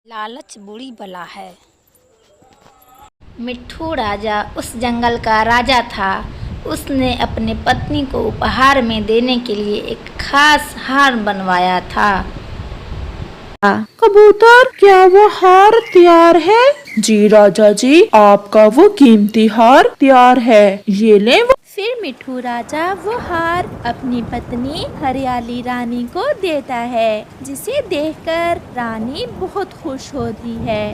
लालच बुरी बला है। मिट्ठू राजा उस जंगल का राजा था। उसने अपने पत्नी को उपहार में देने के लिए एक खास हार बनवाया था। कबूतर, क्या वो हार तैयार है? जी राजा जी, आपका वो कीमती हार तैयार है, ये ले। फिर मिट्ठू राजा वो हार अपनी पत्नी हरियाली रानी को देता है, जिसे देखकर रानी बहुत खुश होती है।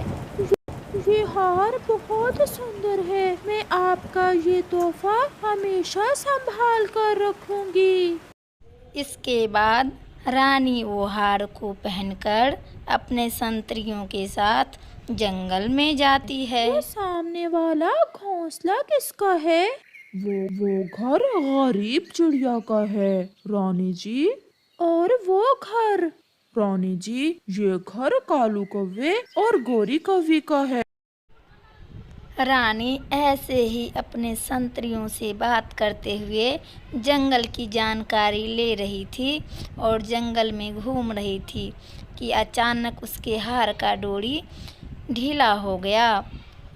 ये हार बहुत सुंदर है, मैं आपका ये तोहफा हमेशा संभाल कर रखूंगी। इसके बाद रानी वो हार को पहनकर अपने संतरियों के साथ जंगल में जाती है। वो सामने वाला घोंसला किसका है? वो घर गरीब चिड़िया का है रानी जी। और वो घर? रानी जी, ये घर कालू कौवे और गोरी कौवी का है। रानी ऐसे ही अपने संतरियों से बात करते हुए जंगल की जानकारी ले रही थी और जंगल में घूम रही थी कि अचानक उसके हार का डोरी ढीला हो गया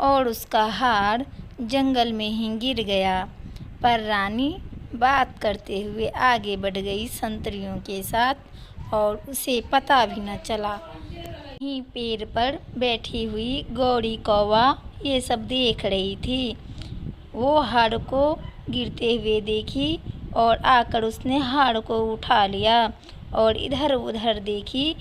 और उसका हार जंगल में ही गिर गया। पर रानी बात करते हुए आगे बढ़ गई संतरियों के साथ और उसे पता भी न चला। वहीं पेड़ पर बैठी हुई गौरी कौवा ये सब देख रही थी। वो हार को गिरते हुए देखी और आकर उसने हार को उठा लिया और इधर उधर देखी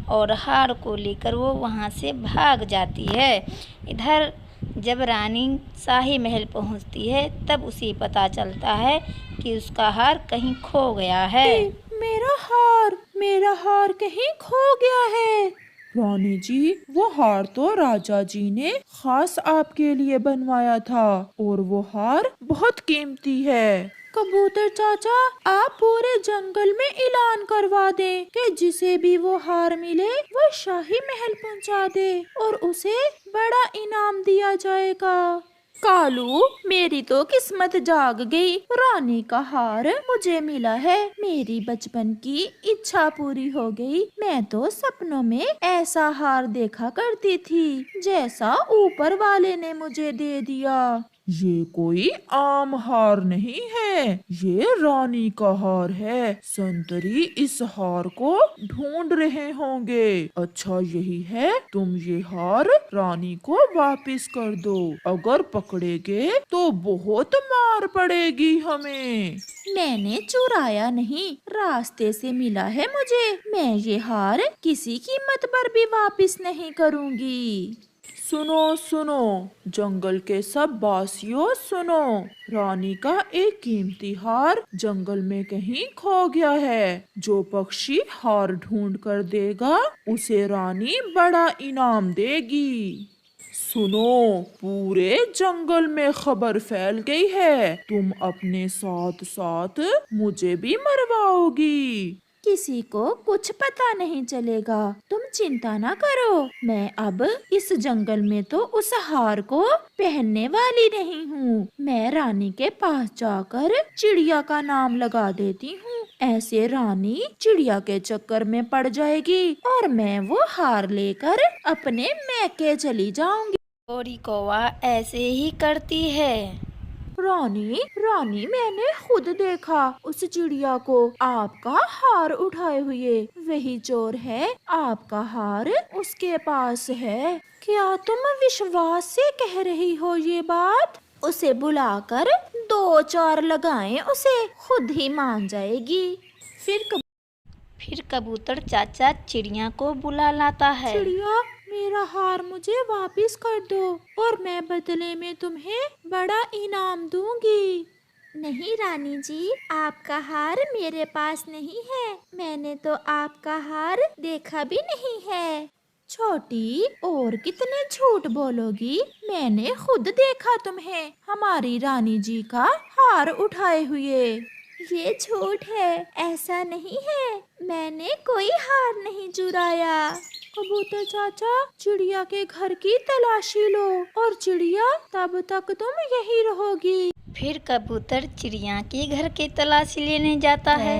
और हार को लेकर वो वहाँ से भाग जाती है। इधर जब रानी शाही महल पहुँचती है तब उसे पता चलता है कि उसका हार कहीं खो गया है। मेरा हार कहीं खो गया है। रानी जी, वो हार तो राजा जी ने खास आपके लिए बनवाया था और वो हार बहुत कीमती है। कबूतर चाचा, आप पूरे जंगल में ऐलान करवा दें कि जिसे भी वो हार मिले वो शाही महल पहुंचा दे और उसे बड़ा इनाम दिया जाएगा। कालू, मेरी तो किस्मत जाग गई, रानी का हार मुझे मिला है, मेरी बचपन की इच्छा पूरी हो गई। मैं तो सपनों में ऐसा हार देखा करती थी जैसा ऊपर वाले ने मुझे दे दिया। ये कोई आम हार नहीं है, ये रानी का हार है। संतरी इस हार को ढूंढ रहे होंगे। अच्छा यही है, तुम ये हार रानी को वापस कर दो, अगर पकड़े गए तो बहुत मार पड़ेगी हमें। मैंने चुराया नहीं, रास्ते से मिला है मुझे। मैं ये हार किसी कीमत पर भी वापस नहीं करूंगी। सुनो सुनो, जंगल के सब वासियों सुनो, रानी का एक कीमती हार जंगल में कहीं खो गया है। जो पक्षी हार ढूंढ कर देगा उसे रानी बड़ा इनाम देगी। सुनो, पूरे जंगल में खबर फैल गई है, तुम अपने साथ साथ मुझे भी मरवाओगी। किसी को कुछ पता नहीं चलेगा, तुम चिंता ना करो। मैं अब इस जंगल में तो उस हार को पहनने वाली नहीं हूँ। मैं रानी के पास जाकर चिड़िया का नाम लगा देती हूँ। ऐसे रानी चिड़िया के चक्कर में पड़ जाएगी और मैं वो हार लेकर अपने मैके चली जाऊंगी। गौरी कौवा ऐसे ही करती है। रानी, मैंने खुद देखा उस चिड़िया को आपका हार उठाए हुए। वही चोर है, आपका हार उसके पास है। क्या तुम विश्वास से कह रही हो ये बात? उसे बुलाकर 2-4 लगाएं, उसे खुद ही मान जाएगी। फिर कबूतर चाचा चिड़िया को बुला लाता है। चिड़िया, मेरा हार मुझे वापस कर दो और मैं बदले में तुम्हें बड़ा इनाम दूंगी। नहीं रानी जी, आपका हार मेरे पास नहीं है। मैंने तो आपका हार देखा भी नहीं है। छोटी, और कितने झूठ बोलोगी? मैंने खुद देखा तुम्हें हमारी रानी जी का हार उठाए हुए। ये झूठ है, ऐसा नहीं है। मैंने कोई हार नहीं चुराया। कबूतर चाचा, चिड़िया के घर की तलाशी लो और चिड़िया, तब तक तुम यही रहोगी। फिर कबूतर चिड़िया के घर की तलाशी लेने जाता है।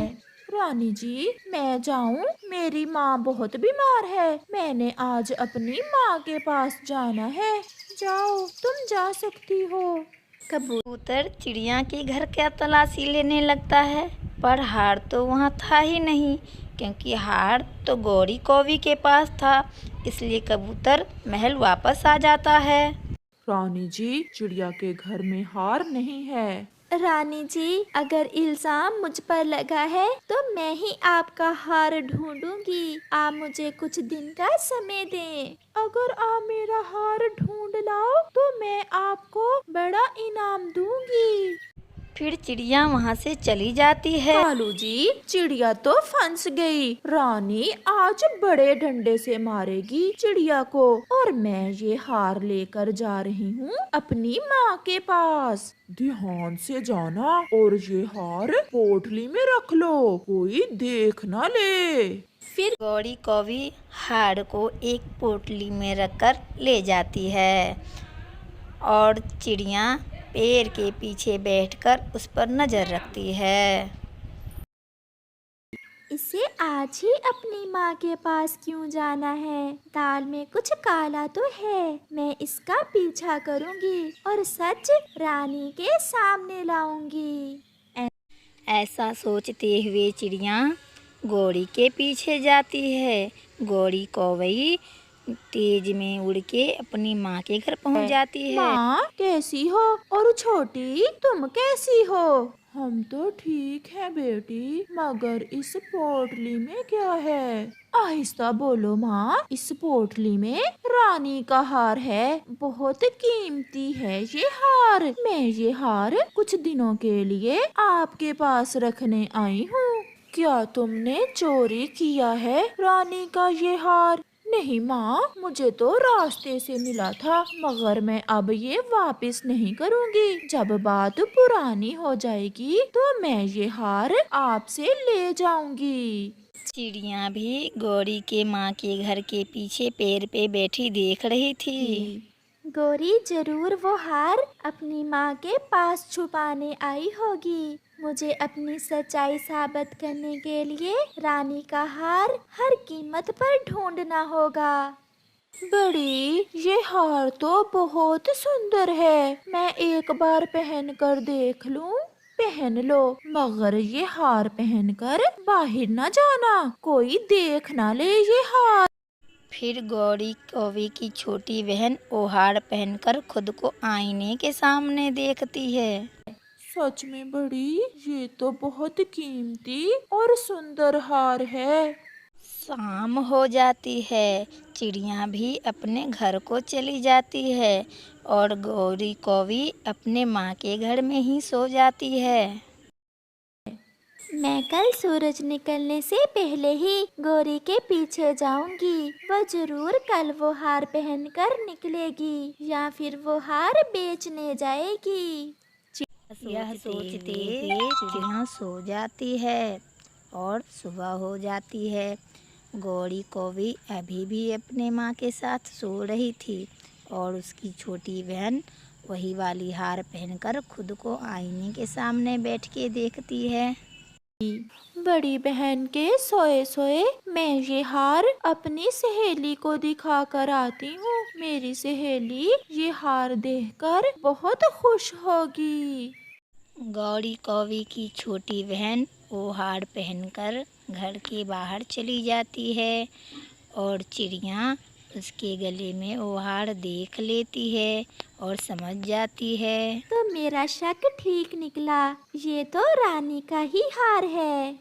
रानी जी, मैं जाऊं? मेरी माँ बहुत बीमार है। मैंने आज अपनी माँ के पास जाना है। जाओ, तुम जा सकती हो। कबूतर चिड़िया के घर क्या तलाशी लेने लगता है, पर हार तो वहाँ था ही नहीं, क्योंकि हार तो गौरी कौवी के पास था। इसलिए कबूतर महल वापस आ जाता है। रानी जी, चिड़िया के घर में हार नहीं है। रानी जी, अगर इल्जाम मुझ पर लगा है तो मैं ही आपका हार ढूंढूंगी। आप मुझे कुछ दिन का समय दें। अगर आप मेरा हार ढूंढ लाओ तो मैं आपको बड़ा इनाम दूंगी। फिर चिड़िया वहाँ से चली जाती है। कालू जी, चिड़िया तो फंस गई। रानी आज बड़े डंडे से मारेगी चिड़िया को, और मैं ये हार लेकर जा रही हूँ अपनी माँ के पास। ध्यान से जाना और ये हार पोटली में रख लो, कोई देख ना ले। फिर गौरी कौवी हार को एक पोटली में रखकर ले जाती है और चिड़िया पेड़ के पीछे बैठकर उस पर नजर रखती है। इसे आज ही अपनी माँ के पास क्यों जाना है? दाल में कुछ काला तो है। मैं इसका पीछा करूंगी और सच रानी के सामने लाऊंगी। ऐसा सोचते हुए चिड़िया गौरी के पीछे जाती है। गौरी कौवी तेज में उड़ के अपनी माँ के घर पहुँच जाती है। माँ कैसी हो? और छोटी तुम कैसी हो? हम तो ठीक है बेटी, मगर इस पोटली में क्या है? आहिस्ता बोलो माँ। इस पोटली में रानी का हार है। बहुत कीमती है ये हार। मैं ये हार कुछ दिनों के लिए आपके पास रखने आई हूँ। क्या तुमने चोरी किया है रानी का ये हार? नहीं माँ, मुझे तो रास्ते से मिला था, मगर मैं अब ये वापस नहीं करूँगी। जब बात पुरानी हो जाएगी तो मैं ये हार आपसे ले जाऊंगी। चिड़िया भी गौरी के माँ के घर के पीछे पेड़ पे बैठी देख रही थी। गौरी जरूर वो हार अपनी माँ के पास छुपाने आई होगी। मुझे अपनी सच्चाई साबित करने के लिए रानी का हार हर कीमत पर ढूंढना होगा। बड़ी, ये हार तो बहुत सुंदर है। मैं एक बार पहन कर देख लूं? पहन लो, मगर ये हार पहनकर बाहर न जाना, कोई देख ना ले ये हार। फिर गौरी कौवी की छोटी बहन वो हार पहनकर खुद को आईने के सामने देखती है। सच में बड़ी, ये तो बहुत कीमती और सुंदर हार है। शाम हो जाती है। चिड़िया भी अपने घर को चली जाती है और गौरी कौवी अपने माँ के घर में ही सो जाती है। मैं कल सूरज निकलने से पहले ही गौरी के पीछे जाऊंगी। वो जरूर कल वो हार पहनकर निकलेगी, या फिर वो हार बेचने जाएगी। यह सोचते हुए चिड़िया सो जाती है और सुबह हो जाती है। गौरी कौवी अभी भी अपने माँ के साथ सो रही थी और उसकी छोटी बहन वही वाली हार पहनकर खुद को आईने के सामने बैठ के देखती है। बड़ी बहन के सोए सोए मैं ये हार अपनी सहेली को दिखा कर आती हूँ। मेरी सहेली ये हार देखकर बहुत खुश होगी। गौरी कौवी की छोटी बहन वो हार पहनकर घर के बाहर चली जाती है और चिड़िया उसके गले में वो हार देख लेती है और समझ जाती है। तो मेरा शक ठीक निकला, ये तो रानी का ही हार है।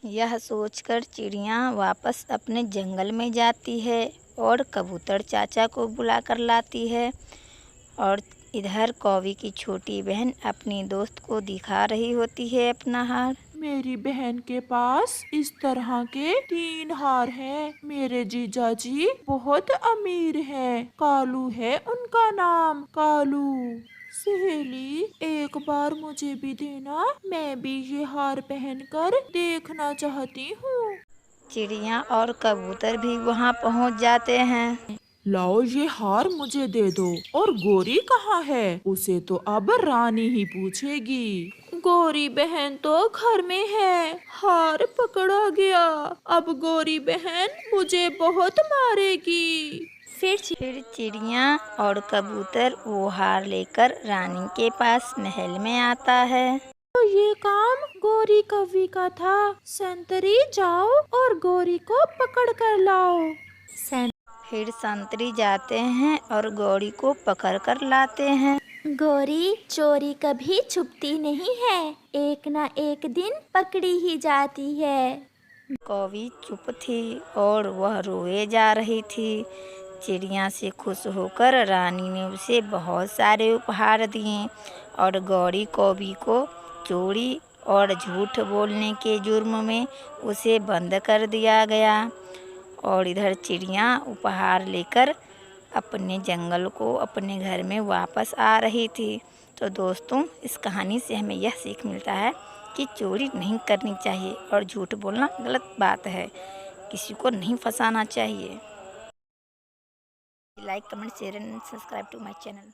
यह सोचकर चिड़िया वापस अपने जंगल में जाती है और कबूतर चाचा को बुला कर लाती है और इधर कौवी की छोटी बहन अपनी दोस्त को दिखा रही होती है अपना हार। मेरी बहन के पास इस तरह के 3 हार हैं। मेरे जीजा जी बहुत अमीर हैं। कालू है उनका नाम, कालू। सहेली, एक बार मुझे भी देना, मैं भी ये हार पहनकर देखना चाहती हूँ। चिड़िया और कबूतर भी वहाँ पहुँच जाते हैं। लाओ ये हार मुझे दे दो। और गोरी कहाँ है? उसे तो अब रानी ही पूछेगी। गौरी बहन तो घर में है, हार पकड़ा गया। अब गौरी बहन मुझे बहुत मारेगी। फिर चिड़िया और कबूतर वो हार लेकर रानी के पास महल में आता है। तो ये काम गौरी कौवी का था। संतरी जाओ और गौरी को पकड़ कर लाओ। फिर संतरी जाते हैं और गौरी को पकड़ कर लाते हैं। गौरी चोरी कभी छुपती नहीं है, एक ना एक दिन पकड़ी ही जाती है। कौवी चुप थी और वह रोए जा रही थी। चिड़िया से खुश होकर रानी ने उसे बहुत सारे उपहार दिए और गौरी कौवी को चोरी और झूठ बोलने के जुर्म में उसे बंद कर दिया गया। और इधर चिड़िया उपहार लेकर अपने जंगल को अपने घर में वापस आ रही थी। तो दोस्तों, इस कहानी से हमें यह सीख मिलता है कि चोरी नहीं करनी चाहिए और झूठ बोलना गलत बात है, किसी को नहीं फंसाना चाहिए। Like, comment, share and subscribe to my channel.